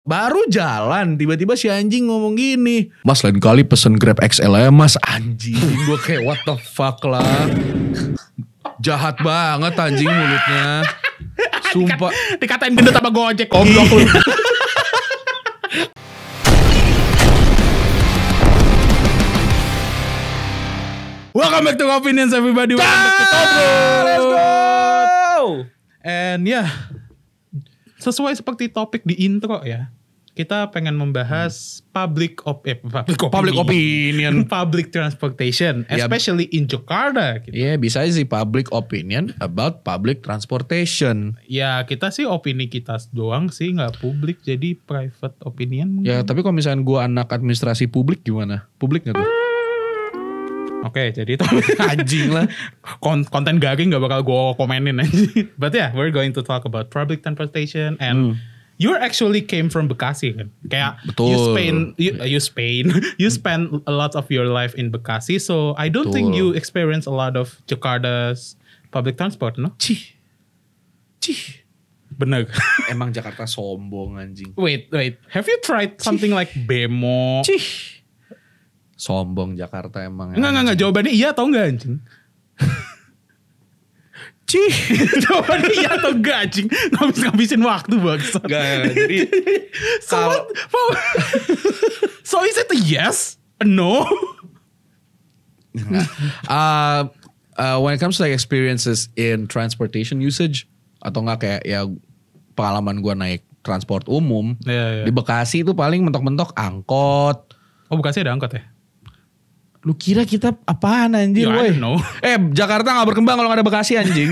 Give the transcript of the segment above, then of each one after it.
Baru jalan, tiba-tiba si anjing ngomong gini, Mas lain kali pesen Grab XL ya Mas. Anjing, gue kayak what the fuck lah. Jahat banget anjing mulutnya. Sumpah. Dikatain gendut sama Gojek, goblok lu. Welcome back to Opinions everybody. Welcome back to Tobruk. Let's go. And sesuai seperti topik di intro ya, kita pengen membahas public opinion, public transportation, especially in Jakarta. Gitu. Iya, bisa sih public opinion about public transportation. Ya kita sih opini kita doang sih, nggak publik, jadi private opinion. Ya tapi kalau misalnya gue anak administrasi publik gimana? Publik nggak tuh? Oke, jadi itu anjing lah. Konten garing gak bakal gue komenin anjing. But yeah, we're going to talk about public transportation and you actually came from Bekasi kan. Kayak betul. You spend a lot of your life in Bekasi, so I don't think you experience a lot of Jakarta's public transport, no? Cih. Bener. Emang Jakarta sombong anjing. Wait. Have you tried something like Bemo? Cih. Sombong Jakarta emang. Enggak. Jawabannya iya atau enggak anjing? Cih. Jawabannya iya atau enggak anjing? Ngabisin waktu bangsat. Enggak. Jadi so is it a yes? A no? When it comes to like experiences in transportation usage atau enggak kayak ya pengalaman gue naik transport umum di Bekasi itu paling mentok-mentok angkot. Oh Bekasi ada angkot ya? Lu kira kita apaan anjing? I don't know. Jakarta gak berkembang kalau gak ada Bekasi anjing.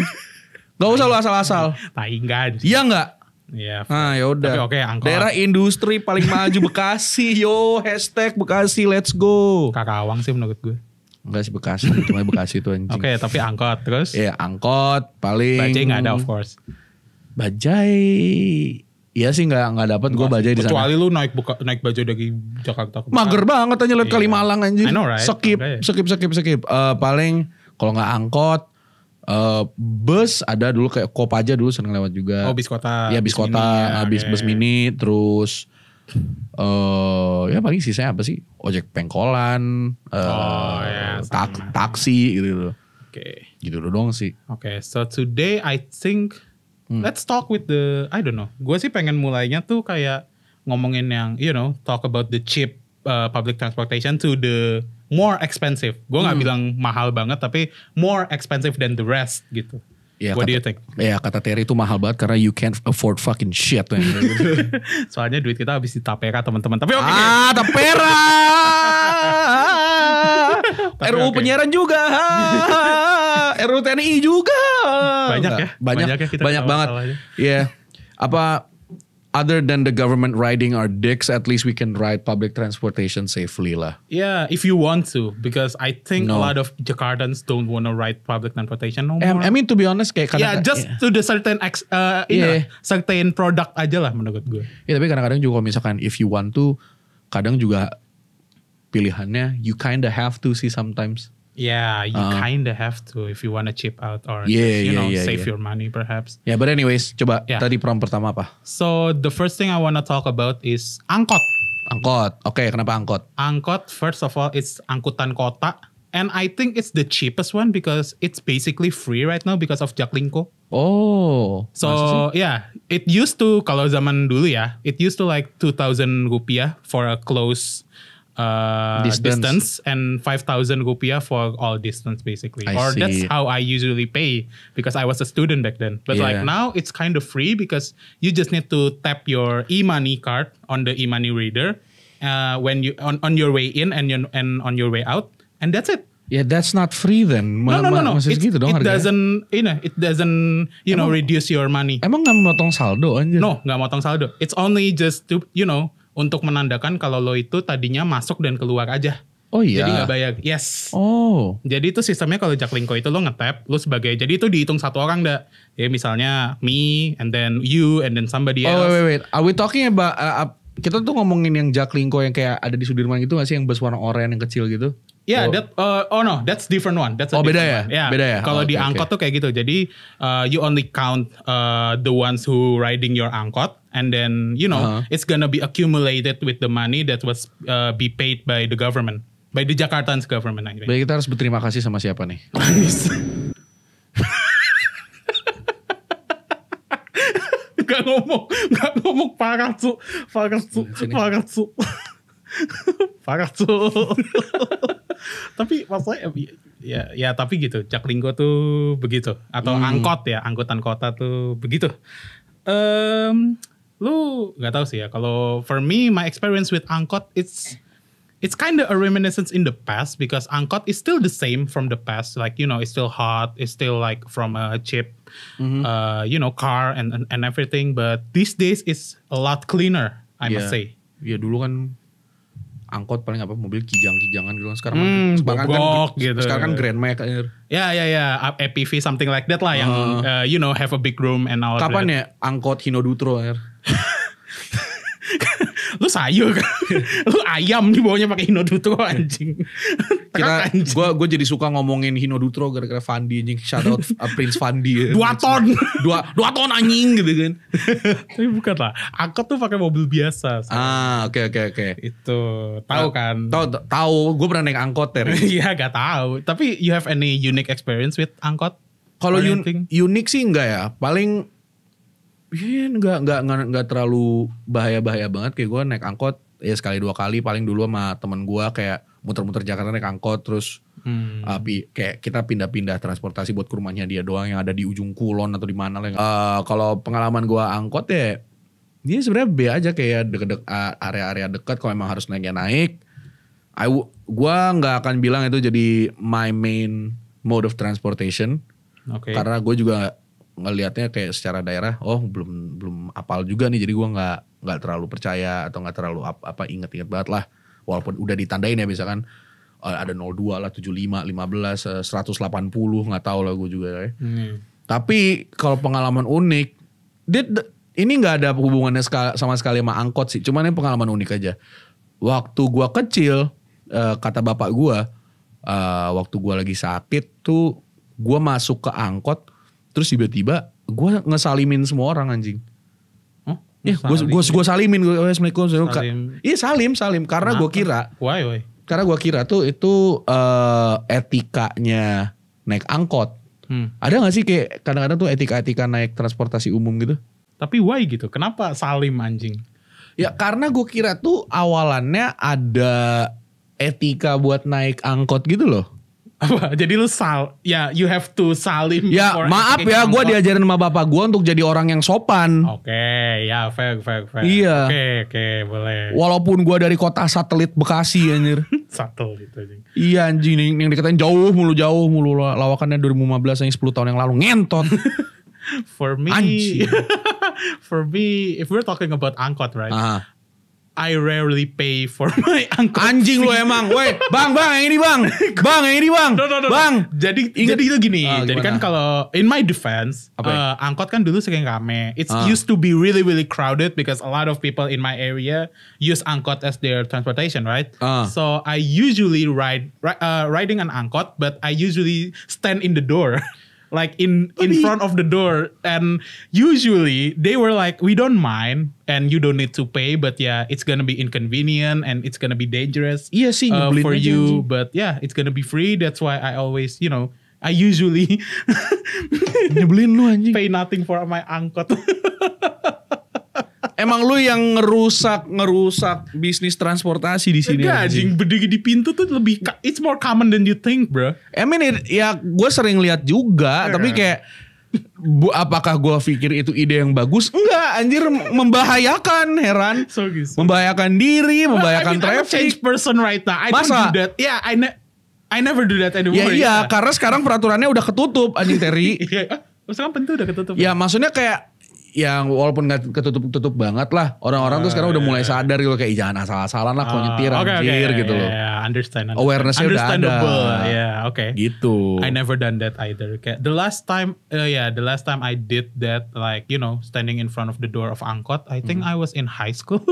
Gak usah lu asal-asal. Tai enggak. Iya gak? Iya. Nah yaudah. Oke, angkot. Daerah industri paling maju Bekasi. Yo hashtag Bekasi let's go. Karawang sih menurut gue. Enggak sih Bekasi. Cuma Bekasi itu anjing. Oke, tapi angkot terus? Iya angkot paling. Bajai gak ada of course. Bajai. Iya sih nggak dapat gue bajai di sana. Kecuali lu naik bajai dari Jakarta ke Mager banget aja liat Kalimalang anjing. I know right. Skip. Paling kalau nggak angkot, bus ada dulu kayak Kopaja dulu sering lewat juga. Oh bis kota. Iya bis kota, habis bus mini, terus ya paling sisanya apa sih? Ojek pengkolan, taksi gitu. Oke. Gitu doang sih. Oke, so today I think let's talk with I don't know. Gue sih pengen mulainya tuh kayak ngomongin yang, talk about the cheap public transportation to the more expensive. Gue gak bilang mahal banget, tapi more expensive than the rest gitu. Ya, What do you think? Ya kata Terry itu mahal banget karena you can't afford fucking shit. Soalnya duit kita habis di Tapera teman-teman. Tapi oke. Tapera. RUU penyiaran juga. RUU TNI juga. Banyak banget. Iya. Apa other than the government riding our dicks, at least we can ride public transportation safely lah. Yeah, if you want to, because I think a lot of Jakartans don't want to ride public transportation no more. I mean to be honest kayak to the certain certain product aja lah menurut gue. Iya, tapi kadang-kadang juga misalkan if you want to, kadang juga pilihannya you kinda have to sih sometimes. Yeah, you kinda have to if you wanna chip out or save your money perhaps. Yeah, but anyways, coba tadi prompt pertama apa? So the first thing I wanna talk about is angkot. Angkot, oke, kenapa angkot? Angkot, first of all, it's angkutan kota. And I think it's the cheapest one because it's basically free right now because of Jaklingko. Oh. So yeah, it used to, kalau zaman dulu ya, it used to like 2,000 rupiah for a close distance and 5,000 rupiah for all distance basically. That's how I usually pay because I was a student back then. But like now it's kind of free because you just need to tap your e-money card on the e-money reader when you on your way in and on your way out, and that's it. Yeah, that's not free then. No. Gitu dong it doesn't reduce your money. Emang nggak motong saldo anjir? No, nggak motong saldo. It's only just to untuk menandakan kalau lo itu tadinya masuk dan keluar aja. Oh iya. Jadi gak bayar. Yes. Oh. Jadi itu sistemnya kalau Jaklingko itu lo ngetap, lo sebagai, jadi itu dihitung satu orang dah. Ya misalnya me, and then you, and then somebody else. Oh wait. Are we talking about, kita tuh ngomongin yang Jaklingko yang kayak ada di Sudirman gitu gak sih? Yang bus warna oranye yang kecil gitu? Yeah, that's different one. That's a beda ya? One. Yeah. Beda ya? Kalau di angkot tuh kayak gitu. Jadi you only count the ones who riding your angkot. And then, you know, it's gonna be accumulated with the money that was be paid by the government. By the Jakarta's government. Baik, kita harus berterima kasih sama siapa nih? Gak ngomong Paratsu. Tapi maksudnya ya tapi gitu. Jaklingko tuh begitu. Atau angkot ya, angkutan kota tuh begitu. Lu nggak tahu sih ya. Kalau for me, my experience with angkot, it's kind of a reminiscence in the past because angkot is still the same from the past. Like, you know, it's still hot. It's still like from a cheap, you know, car and everything. But these days it's a lot cleaner, I must say. Ya dulu kan angkot paling apa mobil kijang-kijangan gitu. Sekarang gitu. Sekarang kan Grand Max. Ya, APV something like that lah yang you know, have a big room and all. Kapan ya angkot Hinodutro? Lu sayur kan? Lu ayam di bawahnya pakai Hinodutro anjing. Gue jadi suka ngomongin Hinodutro gara-gara Fandi anjing. Shout out Prince Fandi. 2 ton. 2 ton anjing gitu kan. Tapi bukan lah. Angkot tuh pakai mobil biasa. Oke. Itu tahu kan? Tahu. Gue pernah naik angkot ya. Iya, gak tahu. Tapi you have any unique experience with angkot? Kalau unik sih enggak ya. Paling nggak terlalu bahaya banget. Kayak gue naik angkot ya sekali 2 kali, paling dulu sama temen gue kayak muter-muter Jakarta naik angkot terus kayak kita pindah-pindah transportasi buat ke rumahnya dia doang yang ada di ujung Kulon atau di mana lah. Kalau pengalaman gue angkot ya dia sebenarnya B aja, kayak deket area-area dekat. Kalau emang harus naik gue nggak akan bilang itu jadi my main mode of transportation. Karena gue juga ngelihatnya kayak secara daerah, belum apal juga nih, jadi gue nggak terlalu percaya atau nggak terlalu inget banget lah, walaupun udah ditandain ya misalkan ada 02 lah, 75, 15, 180 nggak tahu lah gue juga ya. Tapi kalau pengalaman unik, ini nggak ada hubungannya sama sekali sama angkot sih, cuman ini pengalaman unik aja. Waktu gue kecil, kata bapak gue, waktu gue lagi sakit tuh gue masuk ke angkot. Terus tiba-tiba gue ngesalimin semua orang anjing. Gue salimin. Assalamualaikum. Iya salim. Karena gue kira. Why? Karena gue kira tuh itu etikanya naik angkot. Ada gak sih kayak kadang-kadang tuh etika-etika naik transportasi umum gitu? Tapi why gitu? Kenapa salim anjing? Ya karena gue kira tuh awalannya ada etika buat naik angkot gitu loh. Apa? Jadi lu you have to salim. Ya maaf ya, gue diajarin sama bapak gue untuk jadi orang yang sopan. Oke, ya fair. Iya. Oke, boleh. Walaupun gue dari kota satelit Bekasi anjir. Satelit anjing. Iya anjing, yang dikatain jauh mulu lawakannya 2015 yang 10 tahun yang lalu ngentot. For me, if we're talking about angkot, right? I rarely pay for my angkot. Anjing lu emang. Woi, bang, yang ini bang. Yang ini bang. No. Bang. Jadi itu gini. Jadi kan kalau in my defense, angkot kan dulu sering rame. It used to be really really crowded because a lot of people in my area use angkot as their transportation, right? So I usually riding an angkot, but I usually stand in the door. Like in front of the door, and usually they were like, we don't mind and you don't need to pay, but yeah, it's gonna be inconvenient and it's gonna be dangerous for you, but yeah, it's gonna be free. That's why I always, you know, I usually nyebelin lu anjing, pay nothing for my angkot. Emang lu yang ngerusak bisnis transportasi di sini. Enggak anjing, berdiri di pintu tuh lebih, it's more common than you think, bro. I mean, ya gue sering lihat juga, tapi kayak apakah gue pikir itu ide yang bagus? Enggak, anjir, membahayakan, heran. Membahayakan diri, membahayakan traffic. I'm a change person right now. I don't do that. Yeah, I never do that anymore. Iya, karena sekarang peraturannya udah ketutup, anjing Terry. Sekarang pintu udah ketutup. Ya maksudnya kayak, yang walaupun gak ketutup lah, orang-orang tuh sekarang udah mulai sadar gitu, kayak jangan asal-asalan lah kalau nyetir anjir gitu loh. Understand. Awareness-nya udah ada. Gitu. I never done that either. Kayak the last time I did that, like, you know, standing in front of the door of angkot, I think I was in high school.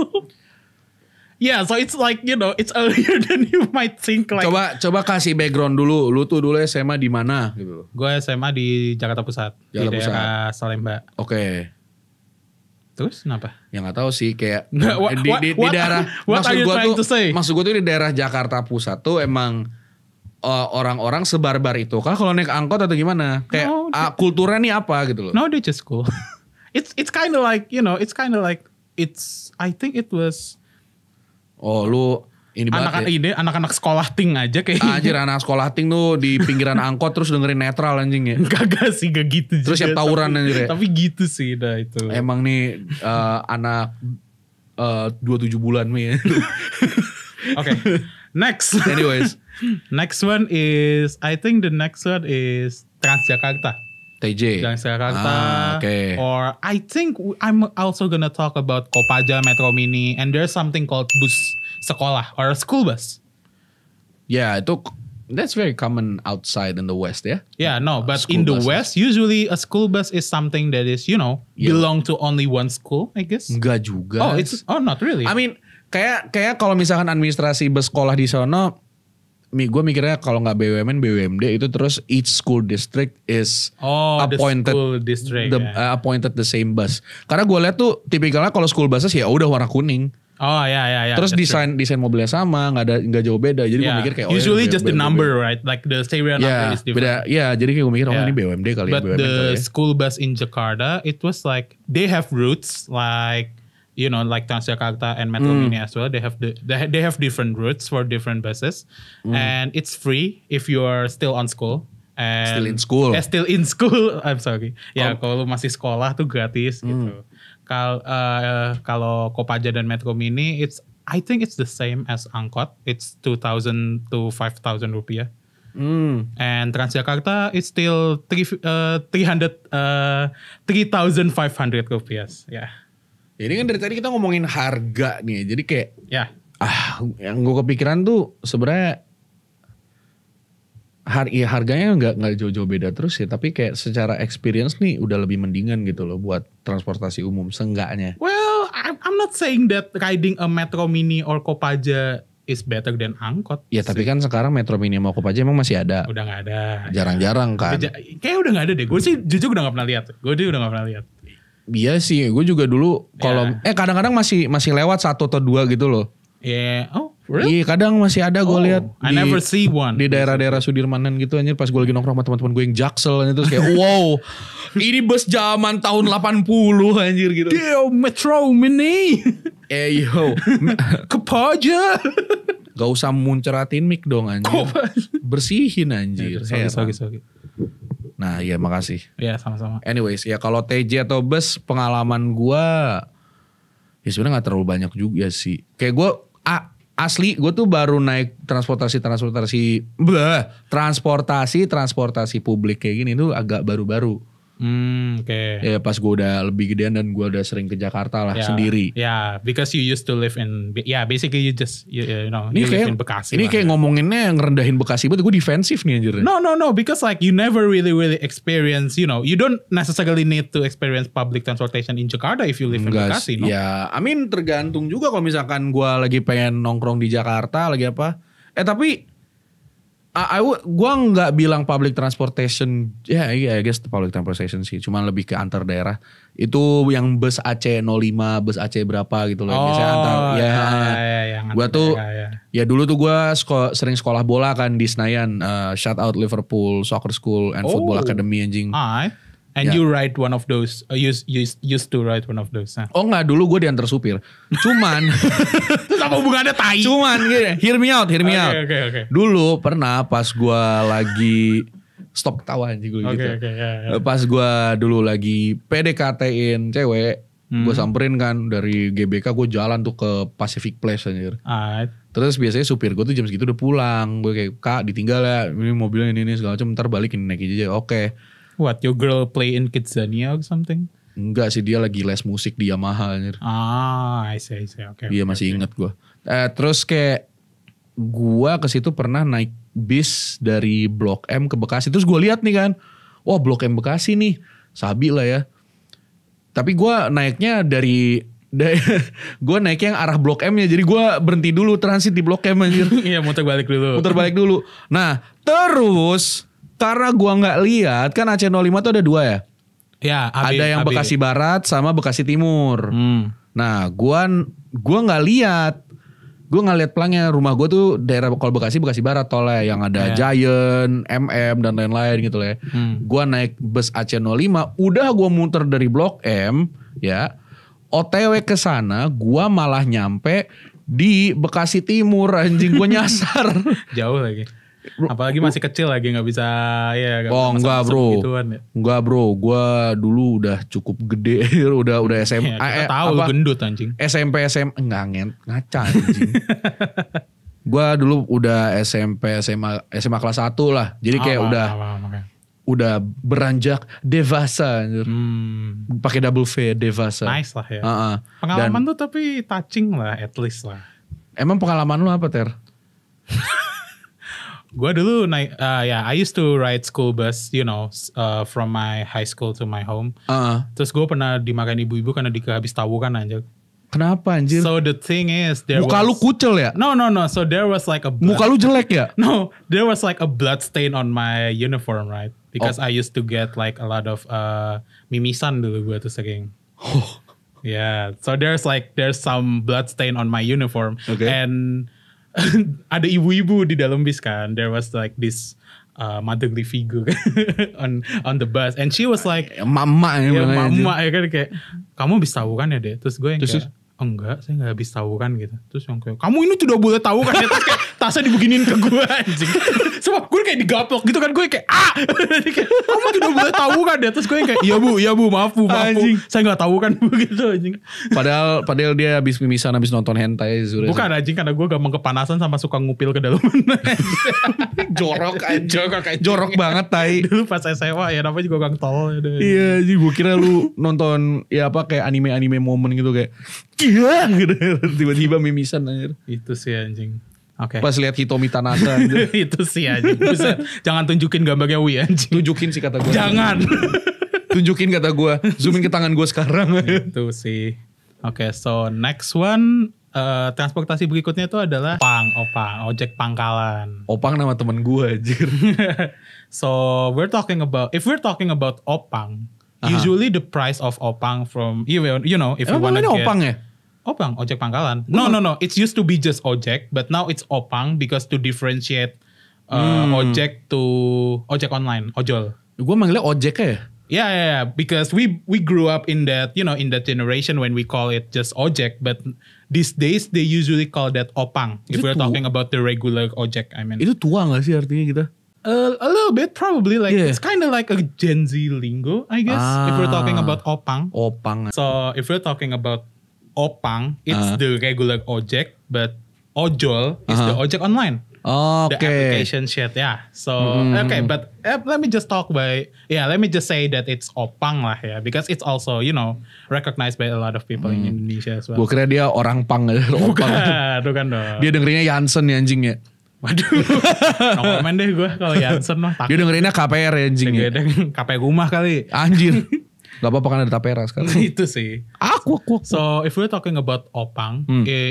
Yeah, so it's like, you know, it's earlier than you might think. Like, coba kasih background dulu. Lu tuh dulu SMA di mana gitu? Gue SMA di Jakarta Pusat. Di daerah Salemba. Oke. Terus kenapa? Ya nggak tahu sih kayak di daerah maksud gue tuh di daerah Jakarta Pusat tuh emang orang-orang sebarbar itu kah kalau naik angkot atau gimana? Kayak kulturnya nih apa gitu loh. No, they just cool. It's kind of like, you know, I think it was lu ini anak-anak sekolah ting aja kayak. Anjir, anak sekolah ting tuh di pinggiran angkot terus dengerin netral anjing ya. Kagak sih, gak gitu. Terus siap tawuran anjir ya. Tapi gitu sih dah itu. Emang nih anak 27 bulan nih. Okay. Next. Anyways. I think the next one is Transjakarta. TJ. Transjakarta. Okay. Or I think I'm also gonna talk about Kopaja, Metro Mini, and there's something called bus sekolah or a school bus. Yeah, that's very common outside in the West, ya. Yeah, no, but in the West, usually a school bus is something that is, belong to only one school, I guess. Enggak juga. Not really. I mean, kayak kalau misalkan administrasi bus sekolah di sono, gue mikirnya kalau nggak BUMN, BUMD itu terus each school district is appointed appointed the same bus. Karena gue lihat tuh tipikalnya kalau school buses ya udah warna kuning. Oh ya. Terus desain mobilnya sama, nggak jauh beda. Jadi gue mikir kayak usually just the number, right? Like the serial number is different. Beda. Jadi kayak gue mikir ini BUMD kali. But the school bus in Jakarta, it was like they have routes like like Transjakarta and Metro Mini as well. They have different routes for different buses, and it's free if you are still on school. And still in school. I'm sorry. Ya, kalau lu masih sekolah tuh gratis gitu. Kalau Kopaja dan Metro Mini, I think it's the same as angkot. It's 2,000 to 5,000 rupiah. And Transjakarta is still 3,500 rupiah. Yeah. Ini kan dari tadi kita ngomongin harga nih, jadi kayak yang gue kepikiran tuh sebenarnya harganya nggak jauh-jauh beda terus ya, tapi kayak secara experience nih udah lebih mendingan gitu loh buat transportasi umum seenggaknya. Well, I'm not saying that riding a Metro Mini or Kopaja is better than angkot. Ya tapi kan sekarang Metro Mini sama Kopaja emang masih ada. Udah nggak ada. Jarang-jarang kan. Kayak udah nggak ada deh. Gue sih jujur udah nggak pernah lihat. Iya sih, gue juga dulu kalau kadang-kadang masih lewat 1 atau 2 gitu loh. Yeah. Oh, really? Iya, kadang masih ada gue lihat. I never see one. Di daerah-daerah Sudirmanan gitu anjir, pas gue lagi nongkrong sama teman-teman gue yang Jaksel anjir, terus kayak wow, ini bus zaman tahun 80 anjir gitu. Yo, Metro Mini. Yo, Kopaja. Gak usah munceratin mic dong anjir. Bersihin anjir. Sorry. Nah, iya makasih. Iya, sama-sama. Anyways, ya kalau TJ atau bus, pengalaman gue ya sebenarnya gak terlalu banyak juga sih. Kayak gue asli gue tuh baru naik transportasi publik kayak gini tuh agak baru-baru. Okay. Ya pas gue udah lebih gedean dan gue udah sering ke Jakarta lah sendiri. Yeah, because you used to live in, basically you live in Bekasi. Ini kayak ngomonginnya yang ngerendahin Bekasi, gue defensif nih anjir. No, because like you never really experience, you don't necessarily need to experience public transportation in Jakarta if you live in Bekasi, no? Ya, tergantung juga kalau misalkan gue lagi pengen nongkrong di Jakarta, lagi apa. Tapi gue nggak bilang public transportation, I guess public transportation sih, cuma lebih ke antar daerah. Itu yang bus AC 05, bus AC berapa gitu loh. Biasanya antar, gue tuh, dulu tuh gue sering sekolah bola kan di Senayan. Shout out Liverpool Soccer School and Football Academy anjing. And you ride one of those, used to ride one of those. Huh? Oh enggak, dulu gue diantar supir. Cuman. Terus apa hubungannya tai? Cuman gini, hear me out. Okay. Dulu pernah pas gue lagi, stop ketawa anjing gue gitu. Yeah. Pas gue dulu lagi PDKT-in cewek, gue samperin kan dari GBK, gue jalan tuh ke Pacific Place anjir. Terus biasanya supir gue tuh jam segitu udah pulang. Gue kayak, Kak ditinggal ya, ini mobilnya ini segala macam, ntar balikin naik aja. Oke. What, your girl play in Kidzania or something? Enggak sih, dia lagi les musik di Yamaha anjir. I see. Okay. Dia masih inget gue. Terus kayak gue ke situ pernah naik bis dari Blok M ke Bekasi. Terus gue lihat nih kan, wah Blok M Bekasi nih, sabi lah ya. Tapi gue naiknya gue naiknya yang arah Blok M-nya. Jadi gue berhenti dulu transit di Blok M anjir. Iya, muter balik dulu. Nah terus karena gue nggak lihat kan AC 05 tuh ada 2 ya. Ya, ada yang Bekasi Barat sama Bekasi Timur. Nah, gua nggak lihat. Gue nggak lihat pelangnya. Rumah gue tuh daerah kalau Bekasi Barat tolnya yang ada Giant, MM dan lain-lain gitu lah. Gue naik bus AC05, udah gue muter dari Blok M, ya. OTW ke sana, gue malah nyampe di Bekasi Timur, anjing. Gue nyasar. Jauh lagi. Apalagi masih kecil lagi, nggak bisa ya. Enggak bro, ya. Enggak bro. Gue dulu udah cukup gede, udah SMA. Ya, tahu gendut anjing. SMP enggak ngaca anjing. Gue dulu udah SMP SMA kelas 1 lah. Jadi kayak udah beranjak dewasa. Pakai double V, dewasa. Nice lah ya. Pengalaman tuh tapi touching lah, at least lah. Emang pengalaman lu apa, Ter? Gue dulu naik, I used to ride school bus, from my high school to my home. Terus gue pernah dimakan ibu-ibu karena habis tawuran aja. Kenapa anjir? So the thing is, muka lu kucel ya? No. So there was like a muka lu jelek ya? No, there was like a blood stain on my uniform, right? Because I used to get like a lot of mimisan dulu gue tuh saking. Yeah, so there's some blood stain on my uniform. Okay. And ada ibu-ibu di dalam bis kan. There was like this motherly figure on the bus, and she was like, mama ya kan kayak, kamu habis tahu kan ya deh. Terus gue yang kayak, enggak, saya nggak habis tahu kan gitu. Terus yang kayak, kamu ini tidak boleh tahu kan ya. Terus kayak tasnya dibeginin ke gue anjing. Sebab gue kayak digaplok gitu kan. Gue kayak kamu tidak boleh tahu kan ya. Terus gue yang kayak, iya bu maaf bu. Saya nggak tahu kan bu gitu anjing. Padahal dia habis mimisan, habis nonton hentai. Bukan anjing, karena gue gampang kepanasan sama suka ngupil ke dalam. Jorok banget tai. Dulu pas SMA ya namanya juga gang tol. Iya, jadi gue kira lu nonton ya apa kayak anime momen gitu kayak iya gitu. Tiba-tiba mimisan anjir. Itu sih anjing. Oke. Pas lihat Hitomi Tanaka itu sih anjing. Jangan tunjukin gambarnya Wi anjing. Tunjukin sih kata gue. Jangan. Tunjukin kata gue. Zoomin ke tangan gue sekarang. Itu sih. Oke, so next one. Transportasi berikutnya itu adalah Opang, ojek pangkalan. Opang nama temen gue anjir. So if we're talking about Opang, usually the price of Opang from if you want to get Opang ya? Opang, ojek pangkalan. No. It used to be just ojek, but now it's Opang because to differentiate ojek to ojek online, ojol. Gue manggilnya ojek ya? Yeah. Because we grew up in that, in that generation when we call it just ojek, but these days they usually call that Opang. If we're talking about the regular ojek, I mean. Itu tua gak sih artinya kita? A little bit probably, like it's kind of like a Gen Z lingo, I guess. If we're talking about Opang. So if we're talking about Opang, it's the regular ojek, but ojol is the ojek online. The application shit, yeah. So okay, but let me just say that it's Opang lah ya, because it's also recognized by a lot of people in Indonesia as well. Gue kira dia orang pang aja. Bukan dong. Dia dengerinnya Jansen ya anjing ya. Waduh, no komen deh gue kalau Jansen mah. Dia dengerinnya KPR ya anjing ya. KPR rumah kali. Anjir. Gak apa-apa kan ada tapera sekarang. Itu sih. Aku. So if we're talking about Opang,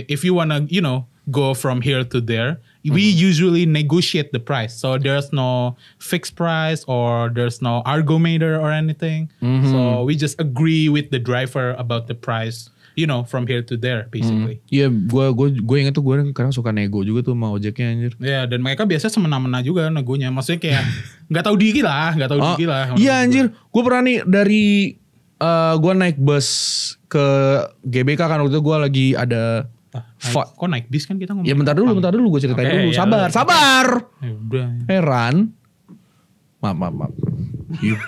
if you wanna go from here to there, we usually negotiate the price. So there's no fixed price or there's no argometer or anything. So we just agree with the driver about the price, from here to there basically. Iya, gue ingat tuh gue kadang suka nego juga tuh sama ojeknya anjir. Iya, dan mereka biasanya semena-mena juga negonya. Maksudnya kayak nggak tahu diri lah. Iya anjir, gue pernah nih dari gue naik bus ke GBK kan waktu itu gue lagi ada. Kok naik bis kan kita ngomong. Ya bentar dulu gue ceritain dulu. Sabar. Heran. Maaf.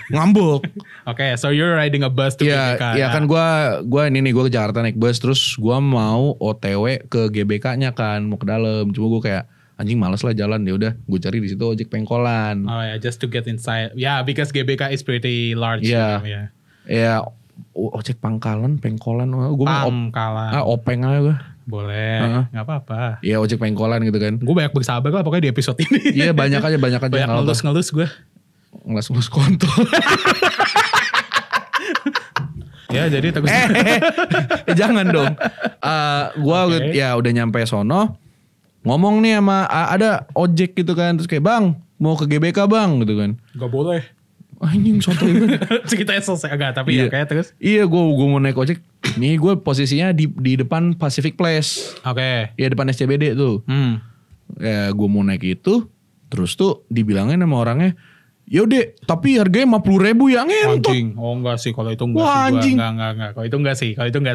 Ngambek. Okay, so you're riding a bus to GBK. Iya kan gue ke Jakarta naik bus, terus gue mau OTW ke GBK-nya kan, mau ke dalam. Cuma gue kayak anjing malas lah jalan, ya udah gue cari di situ ojek pengkolan. Oh ya, just to get inside. Yeah, because GBK is pretty large. Yeah. Ya ojek pengkolan. Pangkalan. Openg aja gue. Boleh, gak apa-apa. Iya ojek pengkolan gitu kan. Gue banyak bersabar lah pokoknya di episode ini. Iya banyak aja. Banyak ngelus gue. Ngelus kontol. Ya jadi takut. Jangan dong. Gue udah nyampe sono. Ngomong nih sama ada ojek gitu kan. Terus kayak bang mau ke GBK bang gitu kan. Gak boleh. Anjing sotoy banget. Ceritanya selesai agak tapi ya kayak terus. Iya gue mau naik ojek. Nih gue posisinya di depan Pacific Place. Oke. Iya depan SCBD tuh. Ya gue mau naik itu. Terus tuh dibilangin sama orangnya. Yaudah tapi harganya 50.000 ya ngentot. Anjing. Oh enggak sih kalau itu enggak Wah, sih. Anjing. Enggak. Kalau itu enggak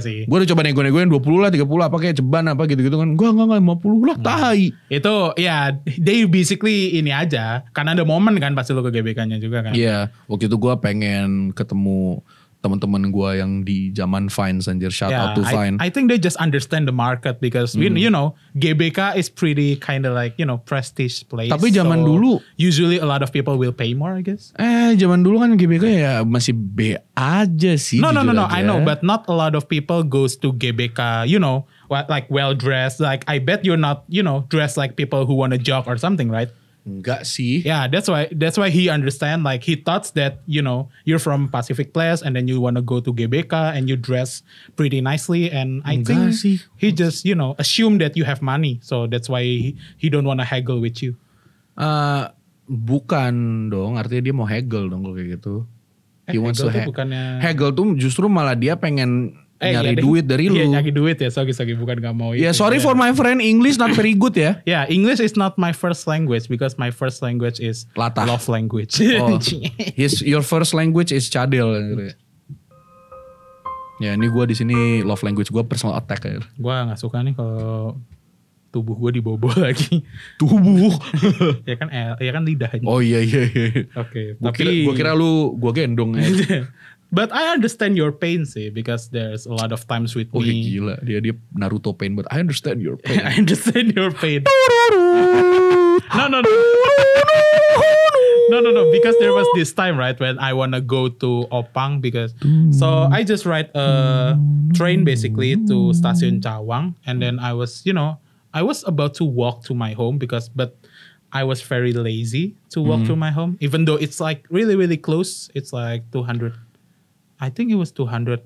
sih. Gue udah coba nego-negoin 20 lah 30 apa kayak ceban apa gitu-gitu kan. Gue enggak 50 lah tai. Itu ya they basically ini aja. Karena ada momen kan pasti lu ke GBK-nya juga kan. Iya. Waktu itu gue pengen ketemu teman-teman gue yang di zaman Vines anjir. Shout out to Vine. I think they just understand the market because you know GBK is pretty kind of like prestige place. Tapi zaman dulu usually a lot of people will pay more I guess. Zaman dulu kan GBK ya masih B aja sih. No. I know, but not a lot of people goes to GBK. You know, like well dressed. Like I bet you're not dressed like people who wanna jog or something, right? Enggak sih. Yeah, that's why he understand. Like he thought that you're from Pacific Place and then you wanna go to GBK and you dress pretty nicely and I think he just assume that you have money, so that's why he don't wanna haggle with you. Bukan dong, artinya dia mau haggle dong kalau kayak gitu. He wants to haggle tuh justru malah dia pengen nyari duit dari lu. Iya nyari duit ya, sorry bukan gak mau. Ya sorry for my friend, English not very good ya. Yeah, English is not my first language because my first language is Latah. love language. Oh, your first language is cadel. Ya ini gue di sini love language gue personal attack ya. Gue nggak suka nih kalau tubuh gue dibobol lagi. Tubuh? ya kan lidahnya. Oh iya. Oke. Tapi gue kira lu gue gendong ya. But I understand your pain sih because there's a lot of times with me. Oh gila, dia Naruto pain, but I understand your pain. I understand your pain. No, because there was this time right when I wanna go to Opang because so I just ride a train basically to Stasiun Cawang and then I was about to walk to my home but I was very lazy to walk to my home even though it's like really really close. It's like 200. I think it was 150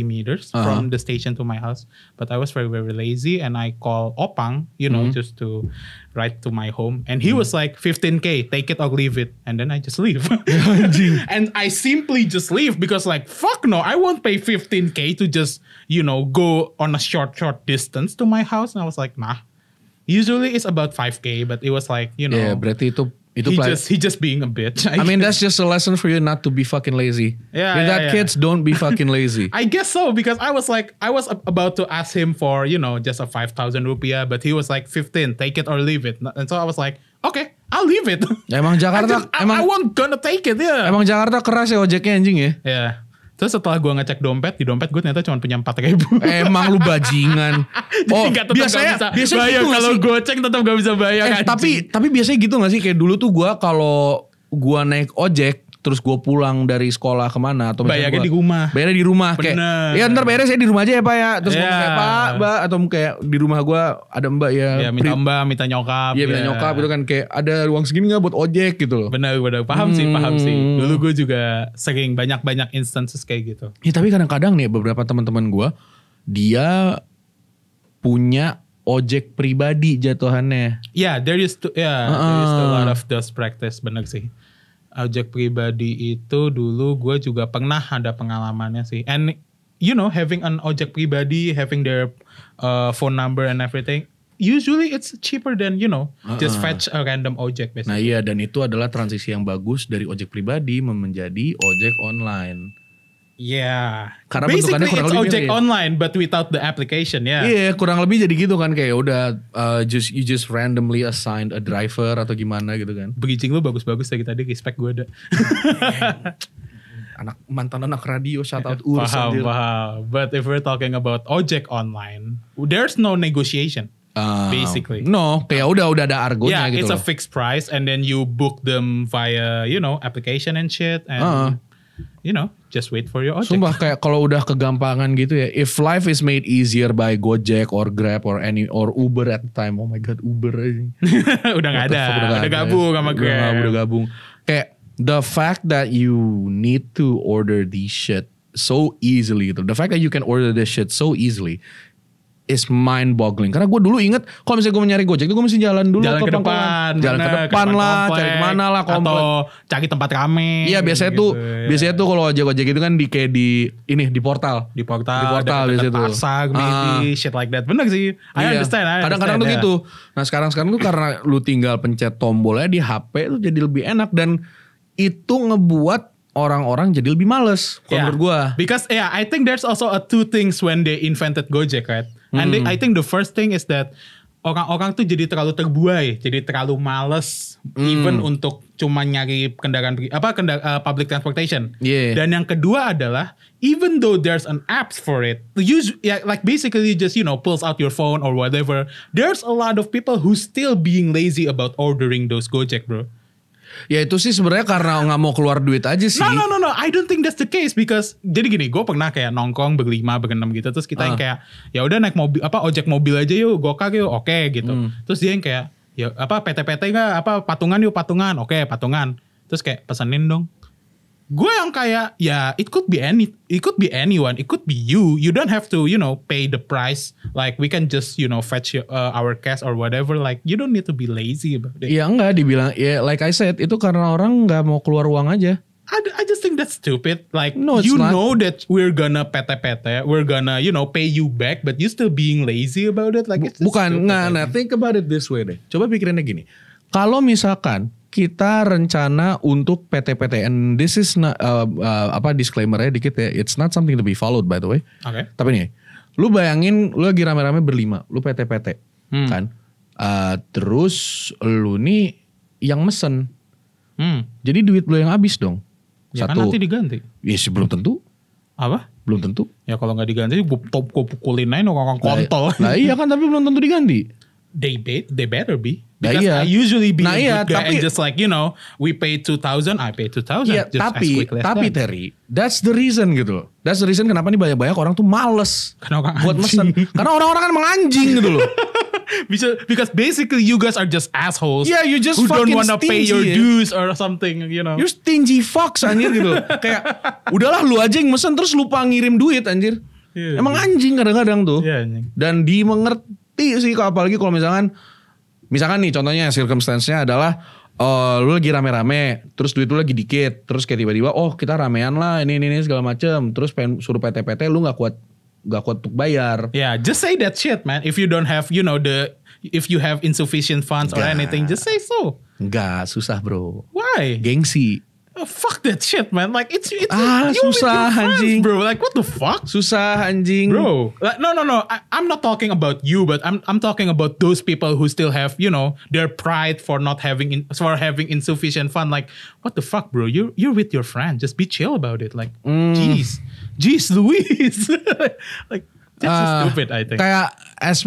meters from the station to my house. But I was very, very lazy and I called Opang, just to ride to my home. And he was like, 15K, take it or leave it. And then I just leave. And I simply just leave because like, fuck no, I won't pay 15K to just, go on a short distance to my house. And I was like, nah. Usually it's about 5K, but it was like, Yeah, berarti itu he just being a bitch. I mean, that's just a lesson for you not to be fucking lazy. Yeah, kids, don't be fucking lazy. I guess so because I was about to ask him for just a 5,000 rupiah, but he was like 15, take it or leave it. And so I was like, okay, I'll leave it. Emang Jakarta, I won't gonna take it ya. Emang Jakarta keras ya ojeknya anjing ya. Yeah. Terus setelah gue ngecek di dompet gue ternyata cuma punya 4.000. Emang lu bajingan. Oh, biasanya bayar gitu kalau goceng tetap gak bisa bayar. Tapi biasanya gitu gak sih? Kayak dulu tuh gue kalau gue naik ojek terus gue pulang dari sekolah kemana atau bayarnya di rumah. Bayarnya di rumah. Kayak, ya ntar bayarnya saya di rumah aja ya Pak ya. Terus ngomong kayak Pak, Mbak. Atau kayak di rumah gue ada Mbak ya. Ya minta Mbak, minta nyokap. Iya minta nyokap gitu kan. Kayak ada uang segini gak buat ojek gitu loh. Benar. Paham sih. Dulu gue juga sering banyak instances kayak gitu. Ya tapi kadang-kadang nih beberapa teman-teman gue. Dia punya ojek pribadi jatuhannya. Yeah, there used to a lot of those practice, bener sih. Ojek pribadi itu dulu gue juga pernah ada pengalamannya sih. And having an ojek pribadi, having their phone number and everything, usually it's cheaper than just fetch a random ojek basically. Nah iya, dan itu adalah transisi yang bagus dari ojek pribadi menjadi ojek online. Yeah, karena basically bentukannya kurang it's lebih ojek online but without the application, ya. Iya, kurang lebih jadi gitu kan, kayak udah you just randomly assigned a driver atau gimana gitu kan. Bridging lu bagus-bagus dari tadi, respect gue ada. mantan anak radio, shout out Paham. But if we're talking about ojek online, there's no negotiation. Basically. No, kayak udah ada argonya gitu. Yeah, it's a fixed price and then you book them via, application and shit and just wait for your ojek. Sumpah kayak kalau udah kegampangan gitu ya. If life is made easier by Gojek or Grab or Uber at the time. Oh my god, Uber aja. Udah gak ada. Udah gabung sama Grab. Udah gabung. Kayak the fact that you need to order this shit so easily gitu. The fact that you can order this shit so easily. is mind boggling. Karena gue dulu inget kalau misalnya gue nyari Gojek itu gue mesti jalan dulu ke depan, lah, cari kemana lah, atau cari tempat rame. Iya biasanya gitu, biasanya tuh kalau Gojek itu kan kayak di portal biasanya tuh. Pasar, maybe shit like that. Bener sih. I understand. Kadang-kadang tuh gitu. Nah sekarang tuh karena lu tinggal pencet tombolnya di HP tuh jadi lebih enak dan itu ngebuat orang-orang jadi lebih males menurut gue. Because I think there's also two things when they invented Gojek, right? And I think the first thing is that orang-orang tuh jadi terlalu terbuai, jadi terlalu males even untuk cuma nyari kendaraan public transportation. Dan yang kedua adalah even though there's an apps for it, like basically just pulls out your phone or whatever, there's a lot of people who still being lazy about ordering those Gojek, bro. Ya itu sih sebenarnya karena nggak mau keluar duit aja sih. No. I don't think that's the case because jadi gini, gue pernah kayak nongkrong berlima, berenam gitu, terus kita yang kayak ya udah naik mobil ojek mobil aja yuk, gokar yuk, oke gitu. Terus dia yang kayak ya PT nggak patungan yuk patungan, oke patungan. Terus kayak pesenin dong. Gue yang kayak ya it could be anyone, it could be you. You don't have to pay the price. Like we can just fetch our cash or whatever. Like you don't need to be lazy about it. Ya enggak dibilang ya like I said itu karena orang nggak mau keluar uang aja. I just think that's stupid. Like know that we're gonna PT, we're gonna pay you back, but you still being lazy about it. Like it's bukan nggak. Nah think about it this way deh. Coba pikirinnya gini. Kalau misalkan kita rencana untuk PT, and this is not, disclaimer-nya dikit ya, it's not something to be followed by the way. Okay. Tapi nih, lu bayangin lu lagi rame-rame berlima, lu PT, kan? Terus lu nih yang mesen, jadi duit lu yang habis dong. Ya kan nanti diganti. Ya sih belum tentu. Apa? Belum tentu. Ya kalau nggak diganti, gue pukulin aja orang kontol. Nah iya kan, tapi belum tentu diganti. They better be. Because I usually be a good guy and just like we pay 2,000, I pay 2,000. Yeah, tapi Terry, that's the reason gitu loh. That's the reason kenapa nih banyak orang tuh males buat mesen. Karena orang-orang kan emang anjing gitu loh. Because basically you guys are just assholes. Yeah, you just who don't fucking wanna pay your dues or something, You're stingy fucks anjir gitu loh. Kayak udahlah lu aja yang mesen terus lupa ngirim duit anjir. Yeah, emang anjing kadang-kadang tuh. Yeah, dan dimengerti sih apalagi kalau misalkan nih contohnya circumstance-nya adalah lu lagi rame-rame terus duit lu lagi dikit terus kayak tiba-tiba kita ramean lah ini segala macem terus pengen suruh PT lu nggak kuat untuk bayar. Yeah, just say that shit man. If you don't have if you have insufficient funds or anything, just say so. Enggak, susah bro. Why? Gengsi. Fuck that shit man. Like it's susah anjing bro. Like what the fuck? Susah anjing bro. Like, no. I'm not talking about you, but I'm talking about those people who still have their pride for not having insufficient fund. Like what the fuck bro? You're with your friend. Just be chill about it. Like jeez Louise. Like that's just stupid, I think. Kayak as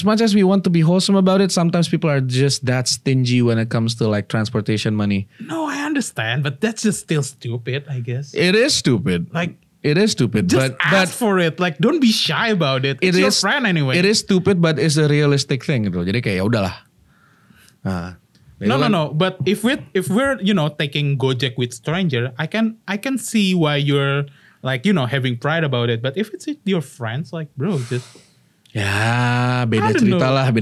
much as we want to be wholesome about it, sometimes people are just that stingy when it comes to like transportation money. No, I understand, but that's just still stupid, I guess. It is stupid. Like it is stupid. Just ask for it. Like don't be shy about it. It's your friend anyway. It is stupid, but it's a realistic thing gitu. Jadi kayak ya udahlah. Nah, no. But if we're taking Gojek with stranger, I can see why you're like having pride about it. But if it's your friends, like bro, just ya beda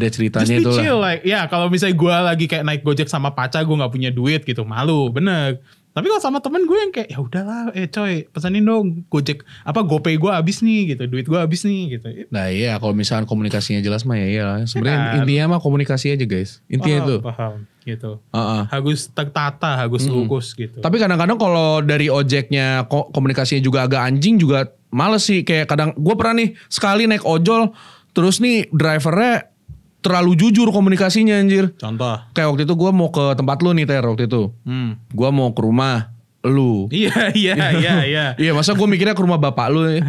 ceritanya just itu lah. Chill, like kalau misalnya gue lagi kayak naik Gojek sama pacar, gue nggak punya duit gitu, malu bener. Tapi kalau sama temen gue yang kayak ya udahlah, coy pesanin dong Gojek GoPay gue habis nih gitu, duit gue habis nih gitu. Nah iya kalau misalkan komunikasinya jelas mah ya sebenarnya intinya mah komunikasi aja guys, intinya itu. Paham gitu. Harus tertata, harus lurus gitu. Tapi kadang-kadang kalau dari ojeknya komunikasinya juga agak anjing juga males sih. Kayak kadang gue pernah nih sekali naik ojol terus nih drivernya terlalu jujur komunikasinya anjir. Contoh? Kayak waktu itu gue mau ke tempat lu nih Ter waktu itu. Gue mau ke rumah lu. Iya. Iya masa gue mikirnya ke rumah bapak lu.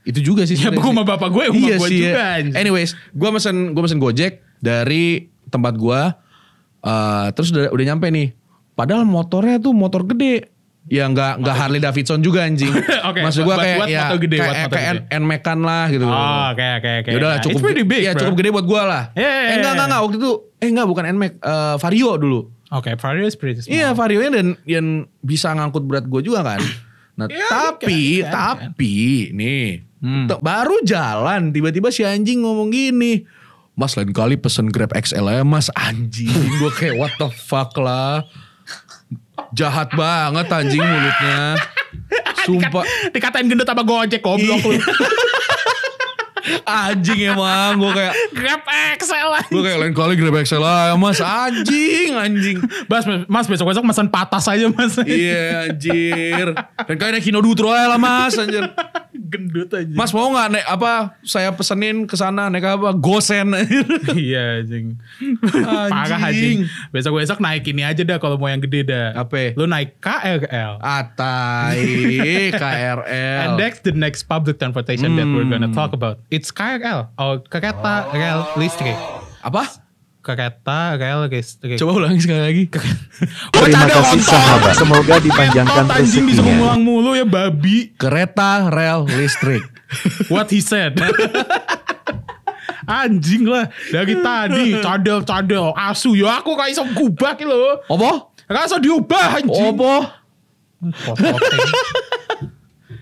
Itu juga sih. Ya ke rumah bapak gue, rumah gue juga anjir. Anyways, gue mesen Gojek dari tempat gue. Terus udah nyampe nih. Padahal motornya tuh motor gede. Ya nggak Harley Davidson juga anjing. Okay, maksud gue kayak kayak N-Macan lah gitu. Oh, oke. Ya udah cukup big, ya cukup gede buat gue lah. Enggak waktu itu bukan N-Mac, Vario dulu. Oke, Vario is pretty small. Iya, Vario-nya dan yang bisa ngangkut berat gue juga kan. Nah, tapi nih Baru jalan tiba-tiba si anjing ngomong gini, Mas lain kali pesen Grab XL ya Mas. Anjing. Gue kayak what the fuck lah. Jahat banget anjing mulutnya. Sumpah. Dikatain gendut sama Gojek goblok lu. Anjing emang. Gue kayak Grab XL aja. Gue kayak lain kali Grab XL ya Mas. Anjing. Mas besok-besok pesan patas aja Mas. Iya anjir. Dan kayaknya Kino Dutro aja lah Mas anjir. Gendut aja. Mas mau gak naik apa? Saya pesenin kesana naik apa? Gosen. Iya anjing. Parah anjing. Besok-besok naik ini aja dah kalau mau yang gede dah. Apa? Lu naik KRL. Atai KRL. And that's the next public transportation that we're gonna talk about. It's KRL. Kereta rel listrik. Apa? Kereta rel listrik. Coba ulangi sekali lagi. Terima kasih sahabat. Semoga dipanjangkan anjing bisa rezekinya. ngulang mulu ya babi. Kereta rel listrik. What he said. Anjing lah. Dari tadi cadel asu. Ya aku gak iso gubah ki lho. Apa? Gak iso diubah anjing. Apa?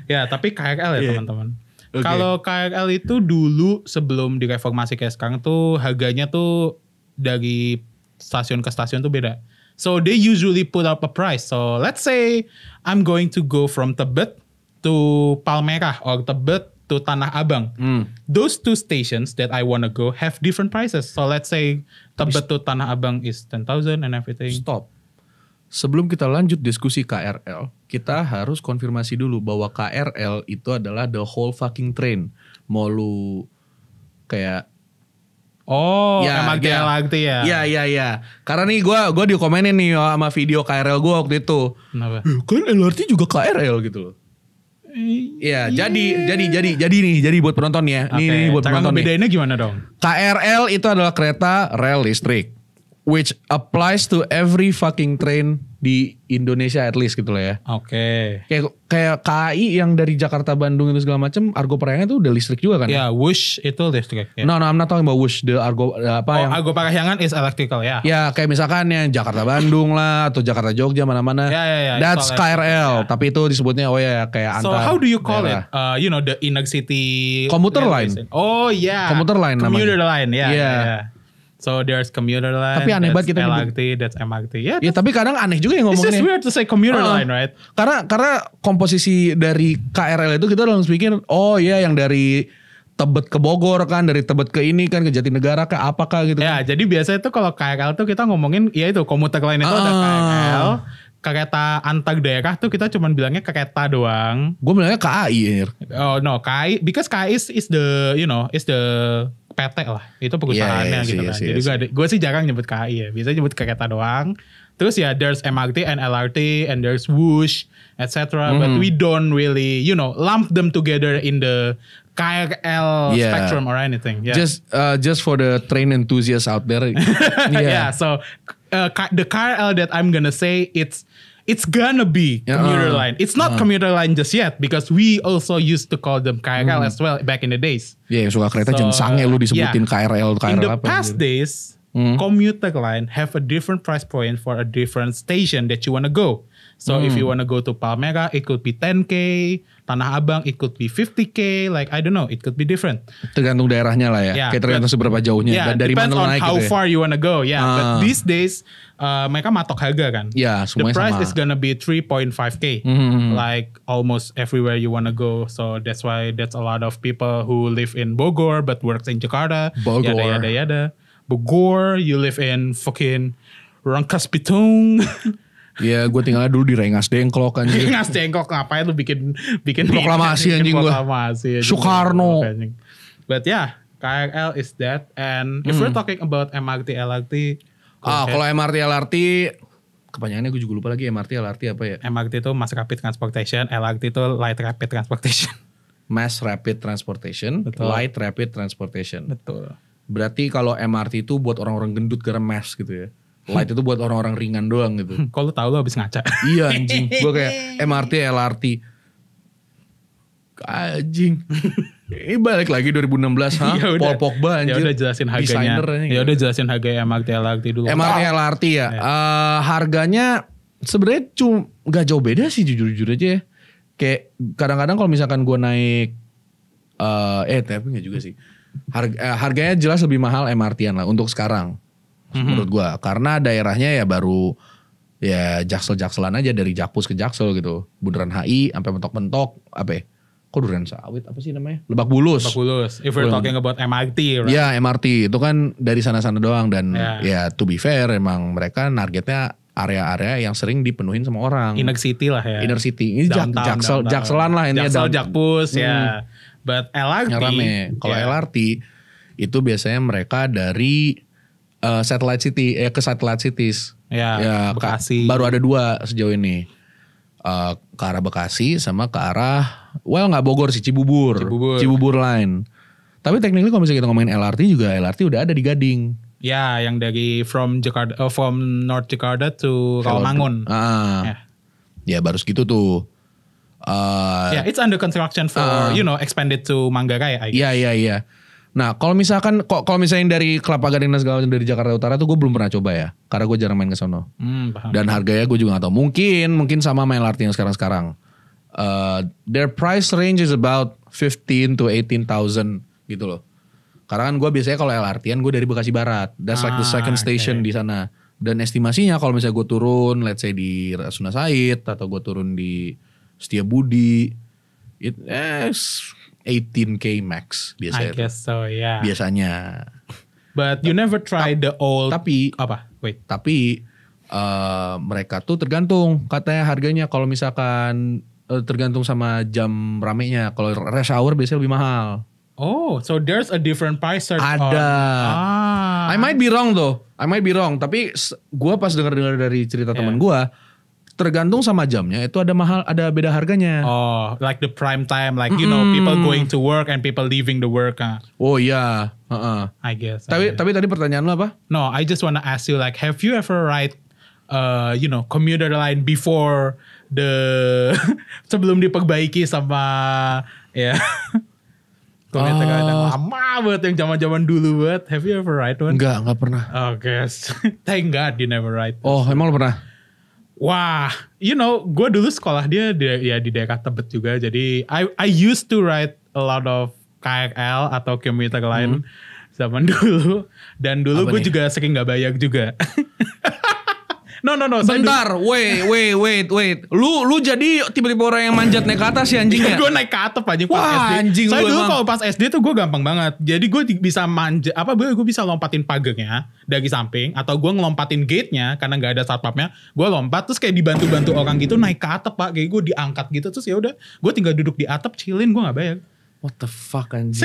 Ya tapi KRL ya teman-teman. Okay. Kalau KRL itu dulu sebelum direformasi kayak sekarang tuh harganya tuh dari stasiun ke stasiun tuh beda. So they usually put up a price. So let's say I'm going to go from Tebet to Palmerah or Tebet to Tanah Abang. Those two stations that I wanna go have different prices. So let's say Tebet to Tanah Abang is 10,000 and everything. Stop. Sebelum kita lanjut diskusi KRL, kita harus konfirmasi dulu bahwa KRL itu adalah the whole fucking train. Mau lu kayak MRT LRT ya. Iya. Karena nih gue dikomenin nih sama video KRL gue waktu itu. Kenapa? Kan LRT juga KRL gitu loh. Iya, jadi buat penonton ya. Nih buat cara penonton. Bedainnya gimana dong? KRL itu adalah kereta rel listrik, which applies to every fucking train di Indonesia at least gitu loh ya. Oke. Kayak KAI yang dari Jakarta Bandung itu segala macam, Argo Parahyangan itu udah listrik juga kan? Ya, Wush itu listrik. Ya. No, I'm not talking about Wush, the Argo yang Argo Parahyangan is electrical ya. Ya, kayak misalkan yang Jakarta Bandung lah atau Jakarta Jogja mana-mana. Ya. That's KRL, tapi itu disebutnya kayak So antar. how do you call daerah. it? The inner city Commuter line. Oh yeah. Commuter line Commuter namanya. line, ya. Yeah. So there's commuter line. Tapi aneh banget kita LRT, that's MRT. Ya tapi kadang aneh juga yang It's ngomongnya. just weird to say commuter line, right? Karena komposisi dari KRL itu kita langsung pikir, yang dari Tebet ke Bogor kan, dari Tebet ke ini kan, ke Jatinegara ke apakah gitu. Ya, jadi biasanya tuh kalau KRL tuh kita ngomongin, ya itu commuter line itu ada KRL. Kereta antar daerah tuh kita cuma bilangnya kereta doang. Gue bilangnya KAI. Oh no, KAI, because KAI is the, is the PT lah, itu perusahaannya gitu kan. Jadi gue sih jarang nyebut KAI ya, biasanya nyebut kereta doang. Terus ya there's MRT and LRT and there's Wush, etc. But we don't really, lump them together in the KRL spectrum or anything. Yeah. Just for the train enthusiasts out there. Yeah. So the KRL that I'm gonna say it's gonna be commuter line. It's not commuter line just yet because we also used to call them KRL as well back in the days. Iya, suka kereta jensange lu disebutin KRL in the apa. past days, commuter line have a different price point for a different station that you wanna go. So if you wanna go to Palmerah, it could be 10K. Tanah Abang, it could be 50K. Like I don't know, it could be different. Tergantung daerahnya lah ya. Kayak tergantung seberapa jauhnya. Yeah, dari mana lu naik how gitu ya. far you wanna go. Yeah, but these days mereka matok harga kan. Yeah, the semuanya price sama. is gonna be 3.5K. Like almost everywhere you wanna go. So that's why that's a lot of people who live in Bogor but works in Jakarta. Bogor. Yada. Bogor, you live in fucking Rangkas Bitung. Iya, gue tinggalnya dulu di Rengas Dengklok kan. Rengas Dengklok ngapain lu bikin proklamasi anjing gue. Soekarno. But yeah, KRL is that. And if we're talking about MRT, LRT. Kalau MRT, LRT, kepanjangannya gue juga lupa lagi MRT, LRT apa ya? MRT itu Mass Rapid Transportation, LRT itu Light Rapid Transportation. Mass Rapid Transportation, Betul. Light Rapid Transportation. Betul. Berarti kalau MRT itu buat orang-orang gendut karena mass gitu ya. Light itu buat orang-orang ringan doang gitu. Kalau lu tahu lu habis ngaca. Iya anjing. Gue kayak MRT, LRT. Anjing. Ini balik lagi 2016 Paul Pogba anjir. Ya udah jelasin harganya. Ya udah jelasin harga MRT, LRT dulu. MRT, LRT ya. Harganya sebenarnya gak jauh beda sih jujur-jujur aja ya. Kayak kadang-kadang kalau misalkan gue naik Tapi nggak juga sih. Harganya jelas lebih mahal MRT-an lah untuk sekarang. Menurut gue. Karena daerahnya ya baru ya Jaksel-Jakselan aja dari Jakpus ke Jaksel gitu. Bundaran HI sampai mentok-mentok apa ya? Kok Duren Sawit apa sih namanya? Lebak Bulus. If we're talking about MRT, right? Ya MRT itu kan dari sana-sana doang dan ya to be fair emang mereka targetnya area-area yang sering dipenuhin sama orang. Inner city lah ya. Inner city. Ini Jakselan lah ini. Jaksel, Jakpus ya. But LRT. Rame. Kalau LRT itu biasanya mereka dari satellite city ke satellite cities. Ya Bekasi. Baru ada 2 sejauh ini. Ke arah Bekasi sama ke arah nggak Bogor sih, Cibubur line. Tapi technically kalau misalnya kita ngomongin LRT juga, LRT udah ada di Gading. Ya, yang dari from North Jakarta to Rawamangun. Ya baru segitu tuh. It's under construction for expanded to Manggarai. Iya. Nah kalau misalkan misalnya dari Kelapa Gading dan segala macam dari Jakarta Utara tuh gue belum pernah coba ya, karena gue jarang main ke sono. Dan harganya gue juga nggak tahu. Mungkin sama main LRT yang sekarang. Their price range is about 15 to 18,000 gitu loh. Karena kan gue biasanya kalau LRT-an gue dari Bekasi Barat. That's like the second station di sana. Dan estimasinya kalau misalnya gue turun, let's say di Rasuna Said atau gue turun di Setiabudi, it is 18K max biasanya. I guess so, yeah. Biasanya. But you never tried the old. Tapi mereka tuh tergantung katanya harganya. Kalau misalkan tergantung sama jam ramenya. Kalau rush hour biasanya lebih mahal. Oh, so there's a different price search. Ada. I might be wrong though. Tapi gue pas dengar dari cerita teman gue, tergantung sama jamnya itu ada beda harganya. Oh, like the prime time, like people going to work and people leaving the work. Oh iya. I guess. Tapi tadi pertanyaan lo apa? No, I just wanna ask you like, have you ever ride, commuter line before sebelum diperbaiki sama komuter line lama banget yang zaman dulu banget. Have you ever ride one? Enggak pernah. Oh guys, thank God you never ride. Oh emang lo pernah? Wah, gue dulu sekolah dia di daerah Tebet juga. Jadi I used to ride a lot of KRL atau commuter line zaman dulu. Dan dulu gue juga sering gak bayar juga. No. Bentar, wait. Lu jadi tiba-tiba orang yang manjat naik ke atas ya anjingnya? Gue naik ke atap anjing pas SD. Anjing Soalnya dulu kalau pas SD tuh gue gampang banget. Jadi gue bisa gue bisa lompatin pagernya dari samping. Atau gue ngelompatin gate-nya karena gak ada satpamnya. Gue lompat terus kayak dibantu-bantu orang gitu naik ke atap pak. Kayak gue diangkat gitu. Terus ya udah, gue tinggal duduk di atap chillin, gue gak bayar. What the fuck anjing?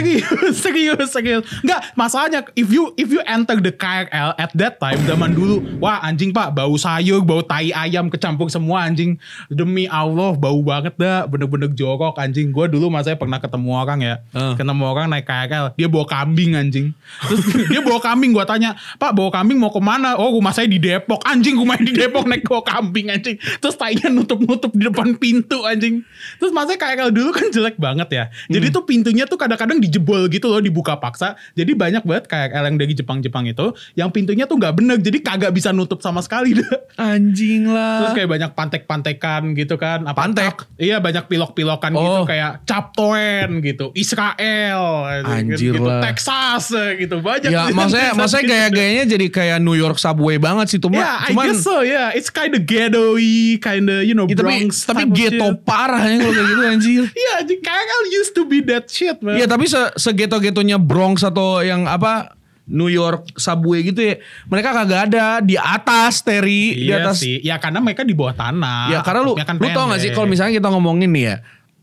Serius. Enggak, masalahnya if you enter the KRL at that time zaman dulu, wah anjing pak, bau sayur, bau tai ayam kecampur semua anjing. Demi Allah, bau banget dah, bener-bener jorok anjing. Gue dulu masanya pernah ketemu orang ya, ketemu orang naik KRL, dia bawa kambing anjing. Terus dia bawa kambing, gue tanya, "Pak, bawa kambing mau kemana?" "Oh, rumah saya di Depok." Anjing, rumah di Depok naik bawa kambing anjing. Terus tainya nutup-nutup di depan pintu anjing. Terus masanya KRL dulu kan jelek banget ya. Jadi tuh pintunya tuh kadang-kadang dijebol gitu loh, dibuka paksa. Jadi banyak banget KRL yang dari Jepang itu yang pintunya tuh gak bener, jadi kagak bisa nutup sama sekali dah. Anjing lah. Terus kayak banyak pantek-pantekan gitu kan. Pantek? Iya, banyak pilok-pilokan gitu kayak Captoen gitu, Israel anjir gitu, lah. Texas gitu. Banyak. Ya maksudnya gaya-gayanya jadi kayak New York subway banget sih tuh. Yeah, I guess so, yeah. It's kinda ghetto-y, kinda Bronx. Tapi ghetto parah ya kalau kayak gitu anjir. Iya, anjing, KRL used to be that shit. Iya, tapi segeto-getonya Bronx atau yang apa New York subway gitu ya, mereka kagak ada di atas, Terry. Iya di atas sih. Ya karena mereka di bawah tanah. Ya karena lu tau gak sih kalau misalnya kita ngomongin nih ya,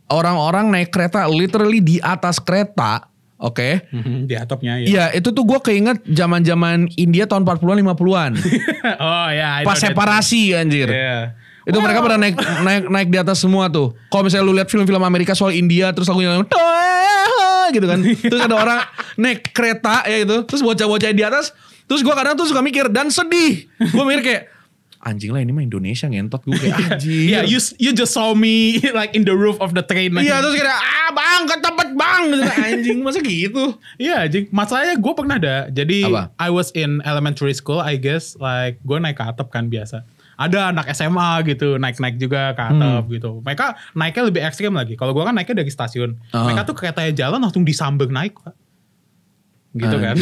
orang-orang naik kereta literally di atas kereta. Oke. Di atapnya ya. Iya, itu tuh gue keinget zaman-zaman India tahun 40-an 50-an. Oh ya. Pas separasi anjir. Yeah. Itu mereka pada naik di atas semua tuh. Kalau misalnya lu lihat film-film Amerika soal India, terus lagunya gitu kan. Terus ada orang naik kereta ya itu, terus bocah-bocah di atas. Terus gue kadang tuh suka mikir dan sedih. Gue mikir kayak anjing lah, ini mah Indonesia ngentot. Gue kayak anjing. Yeah, you just saw me like in the roof of the train. Iya, terus kayak bang ketepet bang. Anjing masa gitu. Iya anjing. Masalahnya gue pernah ada. Jadi apa? I was in elementary school I guess. Like gue naik ke atap kan biasa. ada anak SMA gitu naik juga ke atap gitu. Mereka naiknya lebih ekstrim lagi. Kalau gue kan naiknya dari stasiun. Mereka tuh keretanya jalan langsung disambung naik Pak. Gitu kan.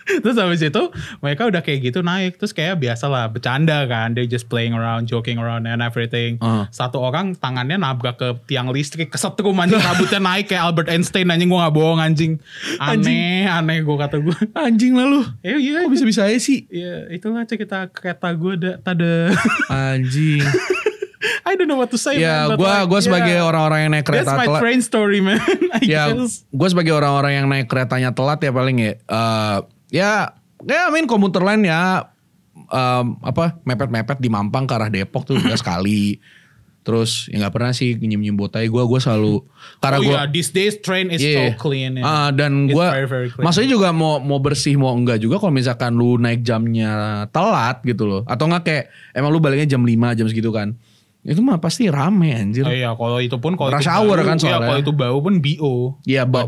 Terus habis itu mereka udah kayak gitu naik. Terus kayak biasa lah bercanda kan. They just playing around, joking around and everything. Satu orang tangannya nabrak ke tiang listrik. Kesetrum anjing rambutnya naik kayak Albert Einstein anjing. Gue gak bohong anjing. Aneh gue kata gue. Anjing lah lu. Iya. Kok bisa-bisa aja sih? Iya itulah cerita kereta gue tada. Anjing. I don't know what to say. Ya, gue sebagai orang-orang yang naik kereta telat. That's my train story, man. Gue sebagai orang-orang yang naik keretanya telat ya paling ya. Komuter lain ya mepet-mepet di Mampang ke arah Depok tuh udah sekali. Terus ya nggak pernah sih nyim-nyim botai. Gue selalu karena these days train is so clean. Dan gue maksudnya juga mau bersih mau enggak juga kalau misalkan lu naik jamnya telat gitu loh. Atau enggak kayak emang lu baliknya jam 5 jam segitu kan. Itu mah pasti rame anjir. Iya kalau itu pun rush hour kan soalnya. Iya kalau itu bau pun BO. Iya bau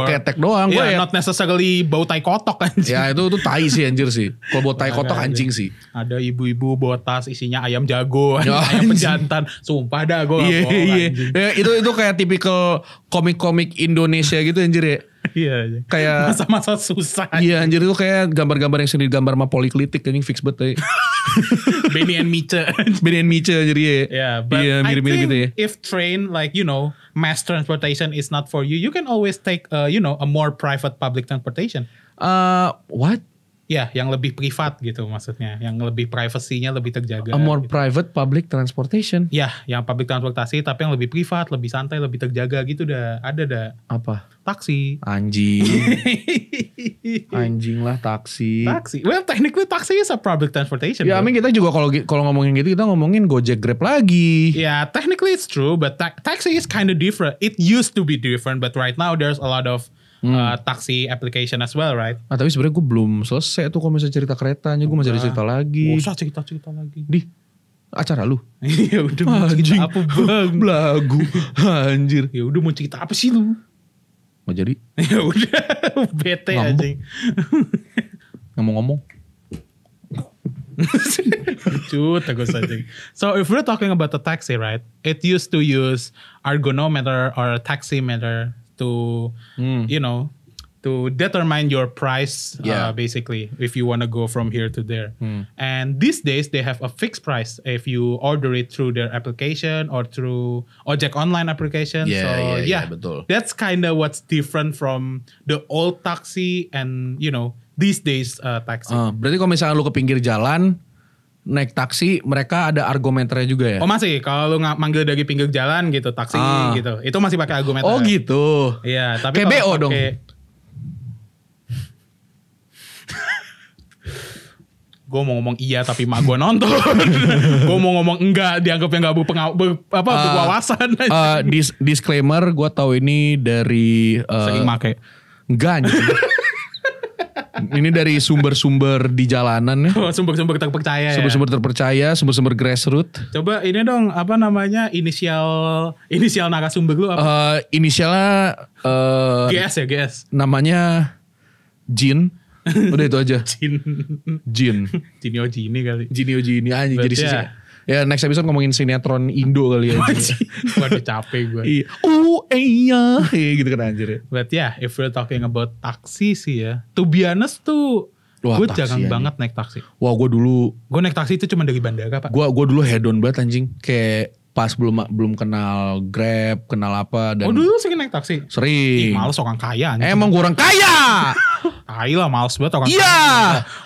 ketek doang. Iya not necessarily bau tai kotok anjir. Ya itu tai sih anjir sih. Kalau bau tai kotok anjing sih. Ada ibu-ibu bawa tas isinya ayam jago, ayam pejantan. Sumpah dah gue. Iya. Itu kayak tipikal komik-komik Indonesia gitu anjir ya. Iya. Kayak masa-masa susah. Iya anjir itu kayak gambar-gambar yang sering digambar sama Poliklitik anjing fix banget. Benny and Miche anjir ya. Yeah, but mirip-mirip gitu ya. If train like mass transportation is not for you, you can always take a more private public transportation. What? Ya, yang lebih privat gitu maksudnya, yang lebih privasinya lebih terjaga. A more gitu. private public transportation. Ya, yang public transportasi tapi yang lebih privat, lebih santai, lebih terjaga gitu ada. Apa? Taksi. Anjing. Anjing lah taksi. Well, technically taksi is a public transportation. Ya, kita juga kalau ngomongin gitu kita ngomongin Gojek Grab lagi. Yeah, technically it's true, but taxi is kind of different. It used to be different, but right now there's a lot of taxi application as well, right? Tapi sebenarnya gue belum selesai tuh kalau misalnya cerita keretanya, gue masih ada cerita lagi. Usah cerita lagi. Di acara lu? Ya udah mau cerita apa bang? Belagu, anjir. Ya udah mau cerita apa sih lu? Mau jadi? Ya udah, bete anjing. Ngomong-ngomong. Tegus anjing. So if we're talking about the taxi, right? It used to use argonometer or taximeter to to determine your price basically if you want to go from here to there. And these days they have a fixed price if you order it through their application or through Ojek online application. Yeah, betul. That's kind of what's different from the old taxi and these days taxi. Berarti kalau misalnya lu ke pinggir jalan naik taksi, mereka ada argometernya juga ya? Oh masih, kalau lu manggil dari pinggir jalan gitu, taksi gitu, itu masih pakai argometer. Oh gitu. Iya, tapi kayak BO dong. Gue mau ngomong iya tapi mak gue nonton. Gue mau ngomong enggak, dianggapnya enggak berwawasan. Disclaimer, gue tahu ini dari sering make. Enggak anjing. Ini dari sumber-sumber di jalanan ya. Sumber-sumber terpercaya. Sumber-sumber terpercaya, sumber-sumber grassroots. Coba ini dong, apa namanya, inisial narasumber lu apa? Inisialnya GS ya, GS. Namanya Jin. Udah itu aja. Jin. Jinio Jini kali. Jinio Jini anjing jadi sih. Ya next episode ngomongin sinetron Indo kali ya. Waduh capek gue. Iya. Gitu kan anjir. But yeah, if we're talking about taksi sih ya. To be honest tuh. Gue jarang banget naik taksi. Wah gue naik taksi itu cuma dari bandara pak. Gue dulu hedon banget anjing. Kayak pas belum kenal Grab, kenal apa. Dan dulu sering naik taksi? Sering. Males orang kaya anjing. Emang gue orang kaya. Tai lah males banget orang kaya. Iya.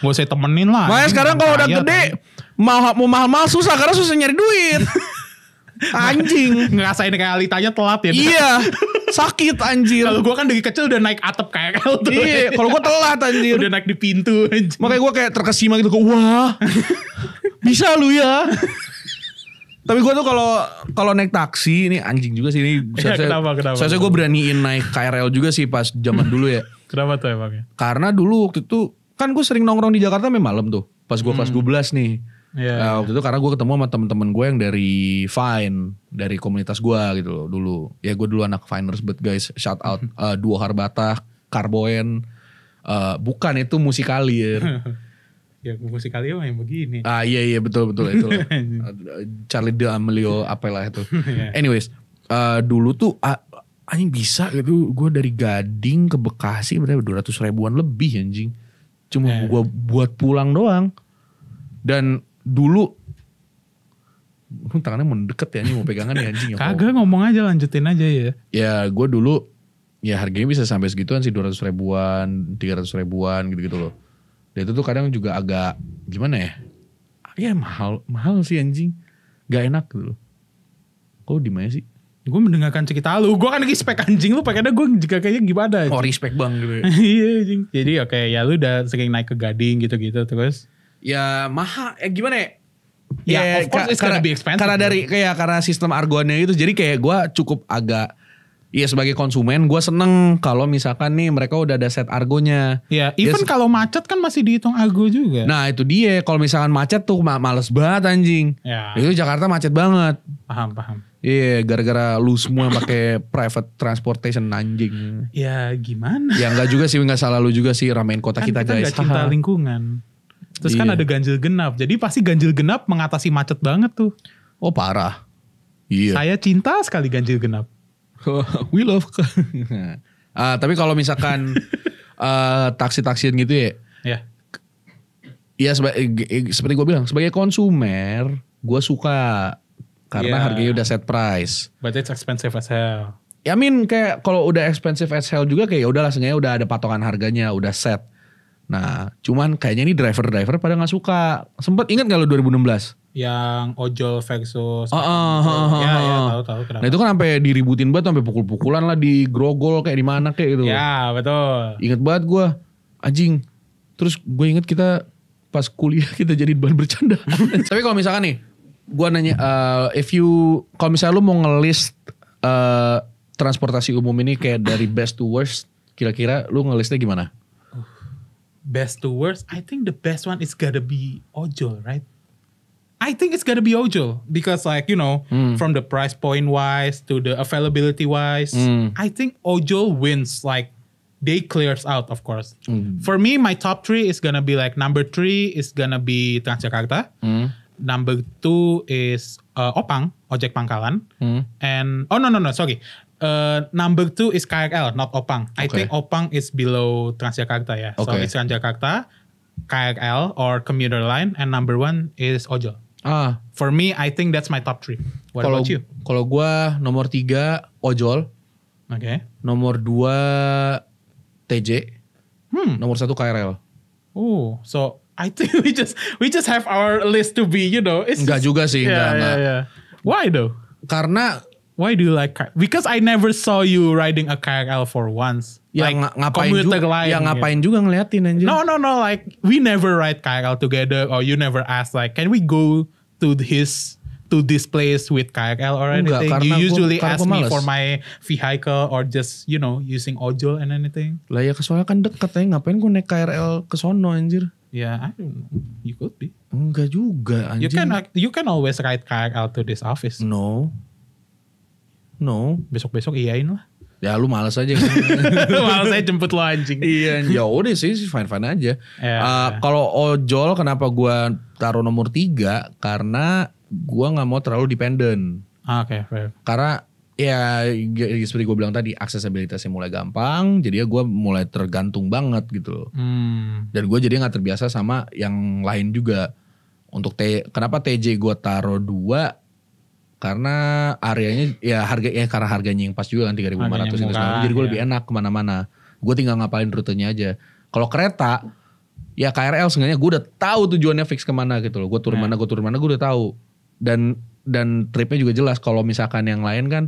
Gak usah temenin lah. Makanya sekarang kalau udah gede. Mau mahal-mahal susah karena susah nyari duit. Anjing. Ngerasain realitanya telat ya. Iya. Sakit anjir. Kalau gue kan dari kecil udah naik atap KRL tuh. Iya. Kalau gue telat anjir. Udah naik di pintu anjir. Makanya gue kayak terkesima gitu. Wah. Bisa lu ya. Tapi gue tuh kalau naik taksi ini anjing juga sih ini. Kenapa? Saya gue beraniin naik KRL juga sih pas zaman dulu ya. Kenapa tuh emangnya? Karena dulu waktu itu kan gue sering nongkrong di Jakarta malam tuh. Pas gue kelas 12 nih. Yeah. Waktu itu karena gue ketemu sama temen-temen gue yang dari Vine, dari komunitas gue gitu loh dulu. Ya gue dulu anak Viners but guys, shout out Duo Harbata, Karboen, bukan itu Musikalir. Ya Musical.ly yang begini. Iya betul itu. Charlie D'Amelio apalah itu. Anyways, dulu tuh anjing bisa gitu. Gue dari Gading ke Bekasi berapa 200 ribuan lebih anjing. Cuma gue buat pulang doang. Dan dulu tangannya mendekat ya, mau pegangan ya anjing. Kagak, ngomong aja, lanjutin aja ya. Ya gue dulu ya harganya bisa sampai segituan sih, 200 ribuan, 300 ribuan gitu-gitu loh. Dan itu tuh kadang juga agak gimana ya? Ya mahal sih anjing. Gak enak gitu loh. Kok di mana sih? Gue mendengarkan cerita lu. Gue kan lagi spek anjing, lu pakainya gue juga kayaknya gimana anjing. Oh respect bang gitu ya. Iya anjing. Jadi oke, ya lu udah sering naik ke Gading gitu-gitu terus. Ya mahal. Gimana ya? Ya of course it's gonna be expensive. Karena sistem argonnya itu. Jadi kayak gue cukup agak... Iya sebagai konsumen gue seneng kalau misalkan nih mereka udah ada set argonya. Ya even kalau macet kan masih dihitung argo juga. Nah itu dia, kalau misalkan macet tuh males banget anjing. Ya. Itu Jakarta macet banget. Paham. Iya gara-gara lu semua pakai private transportation anjing. Ya gimana? Ya enggak juga sih, enggak salah lu juga sih, ramein kota kan kita guys. Kita cinta lingkungan. Terus kan ada ganjil genap. Jadi pasti ganjil genap mengatasi macet banget tuh. Oh parah. Iya. Saya cinta sekali ganjil genap. We love. Tapi kalau misalkan taksi-taksian gitu ya. Ya. Ya seperti gue bilang, sebagai konsumer gue suka karena harganya udah set price. But it's expensive as hell. Ya kayak kalau udah expensive as hell juga kayak udah langsungnya udah ada patokan harganya, udah set. Nah, cuman kayaknya ini driver pada nggak suka. Sempet ingat nggak lo 2016? Yang ojol versus ya tahu kenapa. Nah itu kan sampai diributin banget, sampai pukul-pukulan lah di grogol kayak di mana kayak gitu. Ya betul. Ingat banget gue, anjing. Terus gue inget kita pas kuliah kita jadi bahan bercanda. Tapi kalau misalkan nih, gue nanya, kalau misalnya lu mau ngelist transportasi umum ini kayak dari best to worst, kira-kira lu ngelistnya gimana? Best to worst, I think the best one is gotta be ojol, right? I think it's gotta be ojol because like, you know, from the price point wise to the availability wise, I think ojol wins. Like they clears out, of course. For me, my top 3 is gonna be like number 3 is gonna be Transjakarta. Number 2 is Opang, ojek pangkalan. And sorry. Number 2 is KRL, not Opang. I think Opang is below Transjakarta ya. So it's Transjakarta, KRL or commuter line, and number 1 is ojol. For me, I think that's my top 3. What about you? Kalau gue nomor 3 ojol. Okay. Nomor 2 TJ. Nomor 1 KRL. Oh, so I think we just have our list to be, you know. Enggak juga sih. Yeah. Why though? Karena why do you like because I never saw you riding a KRL for once. Ya like ngapain juga ngeliatin anjir. No, like we never ride KRL together, or you never ask like, can we go to this place with KRL or anything? You usually ask me for my vehicle or just, you know, using ojol and anything. Lah ya soalnya kan dekat ya, ngapain gue naik KRL ke sono anjir. Yeah, I don't know. You could be. Enggak juga anjir. You can always ride KRL to this office. No. Besok-besok iyain lah. Ya lu malas aja kan. Malas aja jemput lo anjing. Iya, ya udah sih fine aja. Kalau ojol kenapa gua taruh nomor 3? Karena gua nggak mau terlalu dependent. Oke, fair. Karena ya seperti gue bilang tadi, aksesibilitasnya mulai gampang, jadi ya gue mulai tergantung banget gitu loh. Dan gue jadi nggak terbiasa sama yang lain juga. Untuk kenapa TJ gue taruh 2? Karena areanya karena harganya yang pas juga kan 3.500 itu sekarang. Jadi gue lebih enak kemana-mana. Gue tinggal ngapalin rutenya aja. Kalau kereta, ya KRL sebenarnya gue udah tahu tujuannya fix kemana gitu loh. Gue turun mana gue udah tahu. Dan tripnya juga jelas. Kalau misalkan yang lain kan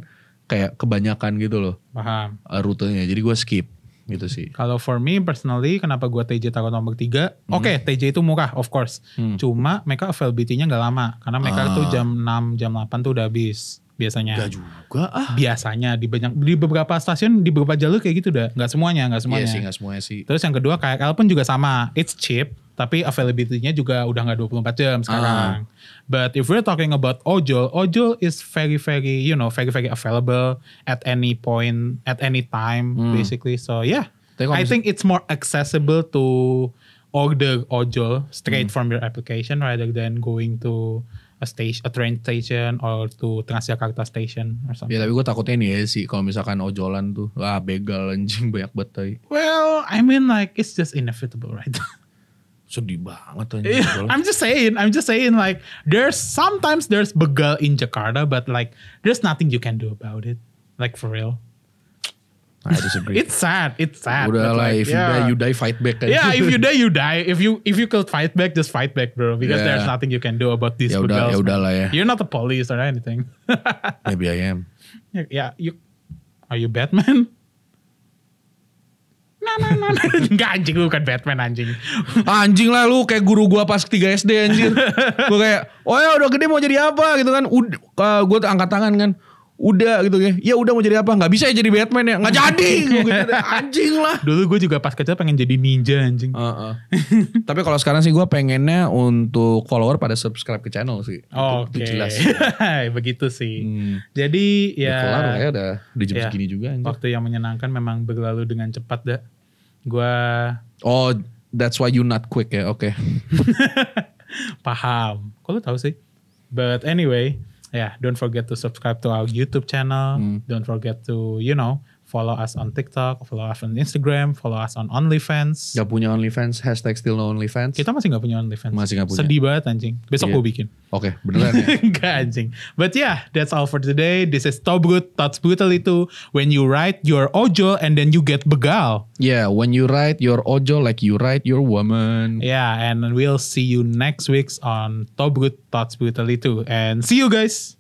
kayak kebanyakan gitu loh. Paham. Rutenya. Jadi gue skip gitu sih. Kalau for me personally, kenapa gue TJ taruh nomor 3? Oke, TJ itu murah of course. Cuma mereka availability-nya gak lama. Karena mereka tuh jam 6, jam 8 tuh udah habis. Biasanya. Gak juga Biasanya di beberapa stasiun, di beberapa jalur kayak gitu udah. Gak semuanya. Iya sih, gak semuanya sih. Terus yang kedua KRL pun juga sama. It's cheap. Tapi availability-nya juga udah gak 24 jam sekarang. But if we're talking about ojol is very, very, you know, very, very available at any point, at any time, basically. So yeah, I think it's more accessible to order ojol straight from your application rather than going to a train station or to Transjakarta station or something. Ya tapi gue takutnya nih ya sih kalau misalkan ojolan tuh begal anjing banyak banget. Well, I mean like it's just inevitable, right? Sedih banget anjing. I'm just saying like sometimes there's begal in Jakarta, but like there's nothing you can do about it. Like for real. I disagree. It's sad. Udah lah, if you die, fight back. Yeah, if you die, you die. If you could fight back, just fight back, bro. Because there's nothing you can do about these begals. Ya udah lah ya. You're not the police or anything. Maybe I am. Yeah, are you Batman? Nah. Enggak anjing, lu bukan Batman anjing. Anjing lah lu kayak guru gua pas 3 SD anjir. Gua kayak, oh ya udah gede mau jadi apa gitu kan. Gua angkat tangan kan. Udah gitu ya. Ya udah mau jadi apa? Gak bisa ya jadi Batman ya. Gak jadi. Anjing lah. Dulu gue juga pas kecil pengen jadi ninja anjing. Tapi kalau sekarang sih gue pengennya untuk follower pada subscribe ke channel sih. Oke. Jelas. Begitu sih. Jadi ya. Kelar ya udah di jam segini juga anjing. Waktu yang menyenangkan memang berlalu dengan cepat dah. That's why you not quick ya. Oke. Paham. Kok lu tahu sih? But anyway. Yeah, don't forget to subscribe to our YouTube channel. Don't forget to, follow us on TikTok, follow us on Instagram, follow us on OnlyFans. Gak punya OnlyFans, #still no OnlyFans. Kita masih gak punya OnlyFans. Masih gak punya. Sedih banget anjing. Besok gue bikin. Oke, beneran ya? Gak anjing. But yeah, that's all for today. This is Tobrut, Tots Brutal itu. When you write your ojol and then you get begal. Yeah, when you write your ojol like you write your woman. Yeah, and we'll see you next week on Tobrut, Tots Brutal itu. And see you guys.